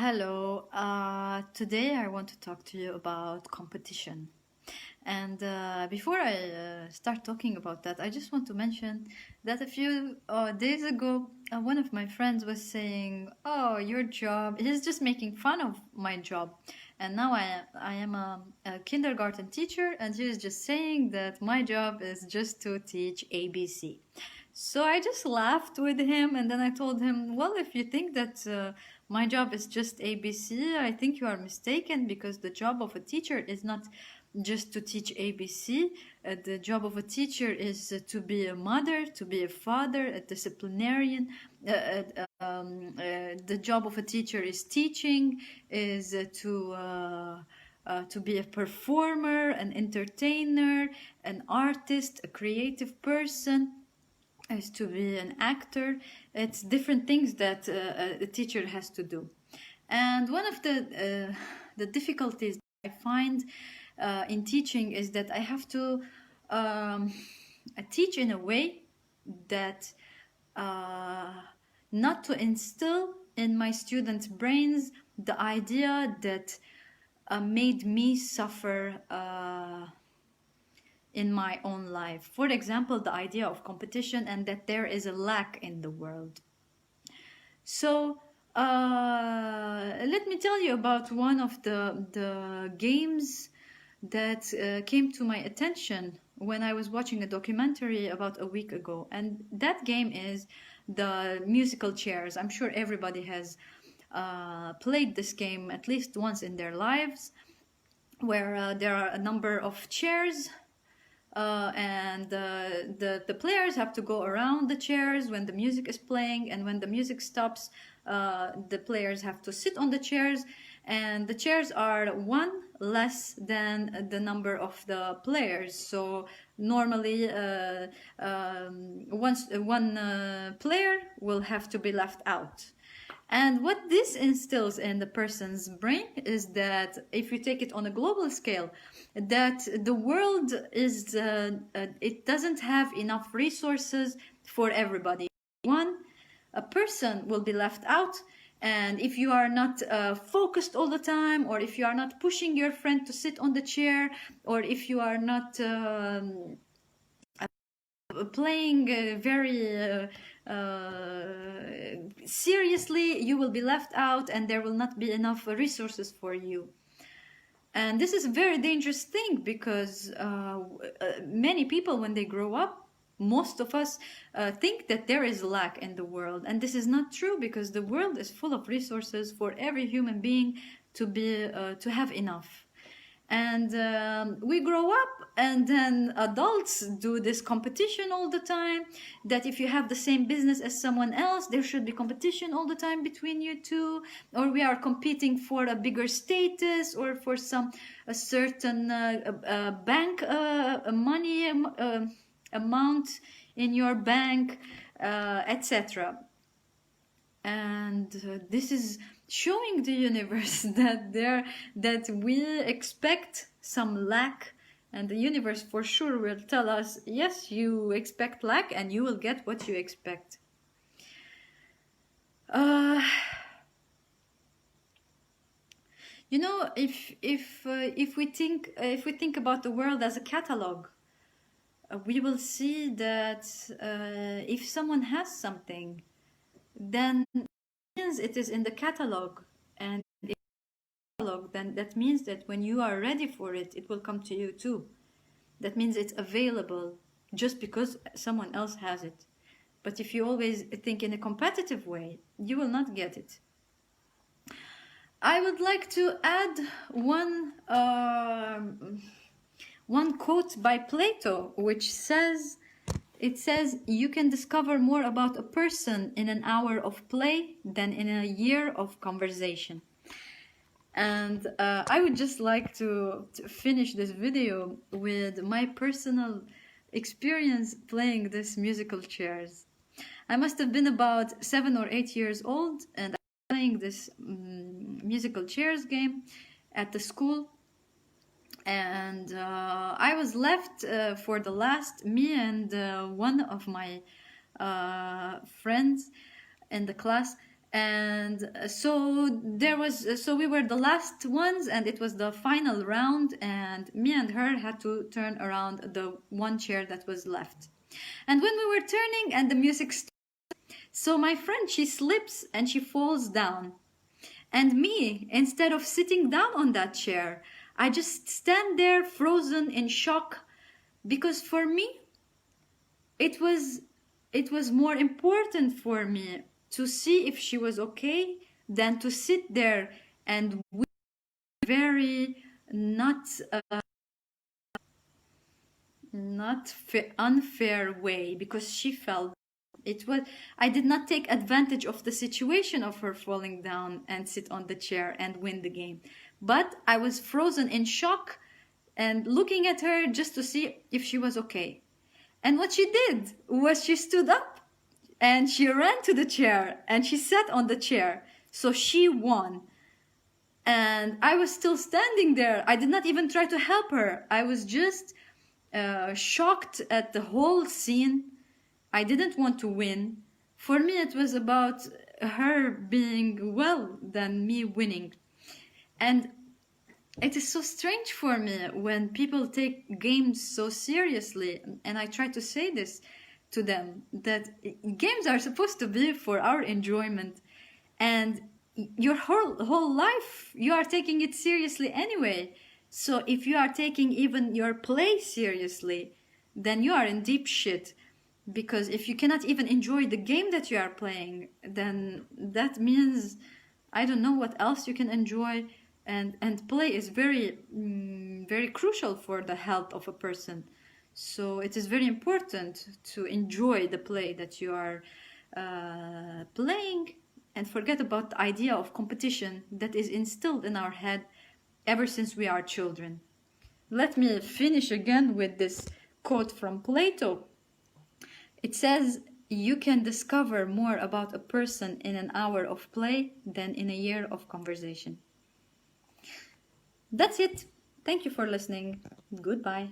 Hello, today I want to talk to you about competition. And before I start talking about that, I just want to mention that a few days ago, one of my friends was saying, "Oh, your job," he's just making fun of my job. And now I am a kindergarten teacher, and he is just saying that my job is just to teach ABC. So I just laughed with him, and then I told him, well, if you think that my job is just ABC, I think you are mistaken, because the job of a teacher is not just to teach ABC. The job of a teacher is to be a mother, to be a father, a disciplinarian. The job of a teacher is teaching, is to be a performer, an entertainer, an artist, a creative person, is to be an actor. It's different things that a teacher has to do. And one of the difficulties I find in teaching is that I have to teach in a way that not to instill in my students' brains the idea that made me suffer in my own life. For example, the idea of competition and that there is a lack in the world. So let me tell you about one of the games that came to my attention when I was watching a documentary about a week ago. And that game is the musical chairs. I'm sure everybody has played this game at least once in their lives, where there are a number of chairs, and the players have to go around the chairs when the music is playing, and when the music stops, the players have to sit on the chairs, and the chairs are one less than the number of the players. So normally one player will have to be left out. And what this instills in the person's brain is that, if you take it on a global scale, that the world is it doesn't have enough resources for everybody. A person will be left out, and if you are not focused all the time, or if you are not pushing your friend to sit on the chair, or if you are not playing very seriously, you will be left out, and there will not be enough resources for you. And this is a very dangerous thing, because many people, when they grow up, most of us think that there is lack in the world, and this is not true, because the world is full of resources for every human being to have enough. And we grow up, and then adults do this competition all the time, that if you have the same business as someone else, there should be competition all the time between you two, or we are competing for a bigger status, or for a certain bank money amount in your bank, etc. And this is showing the universe that we expect some lack, and the universe for sure will tell us, yes, you expect lack, and you will get what you expect. You know, if we think about the world as a catalog, we will see that if someone has something, then it is in the catalog, and if catalog, then that means that when you are ready for it, it will come to you too. That means it's available just because someone else has it. But if you always think in a competitive way, you will not get it. I would like to add one quote by Plato, which says, you can discover more about a person in an hour of play than in a year of conversation. And I would just like to finish this video with my personal experience playing this musical chairs. I must have been about 7 or 8 years old, and I was playing this musical chairs game at the school. And I was left for the last, me and one of my friends in the class, And so we were the last ones, and it was the final round, and me and her had to turn around the one chair that was left. And when we were turning and the music started, so my friend, she slips and she falls down. And me, instead of sitting down on that chair, I just stand there frozen in shock, because for me it was more important for me to see if she was okay than to sit there and very not unfair way, because she felt it was I did not take advantage of the situation of her falling down and sit on the chair and win the game, but I was frozen in shock and looking at her just to see if she was okay. And what she did was she stood up and she ran to the chair and she sat on the chair. So she won. And I was still standing there. I did not even try to help her. I was just shocked at the whole scene. I didn't want to win. For me, it was about her being well than me winning. And it is so strange for me when people take games so seriously, and I try to say this to them, that games are supposed to be for our enjoyment, and your whole life you are taking it seriously anyway. So if you are taking even your play seriously, then you are in deep shit, because if you cannot even enjoy the game that you are playing, then that means I don't know what else you can enjoy. And play is very very crucial for the health of a person. So it is very important to enjoy the play that you are playing, and forget about the idea of competition that is instilled in our head ever since we are children. Let me finish again with this quote from Plato. It says, "You can discover more about a person in an hour of play than in a year of conversation." That's it. Thank you for listening. Goodbye.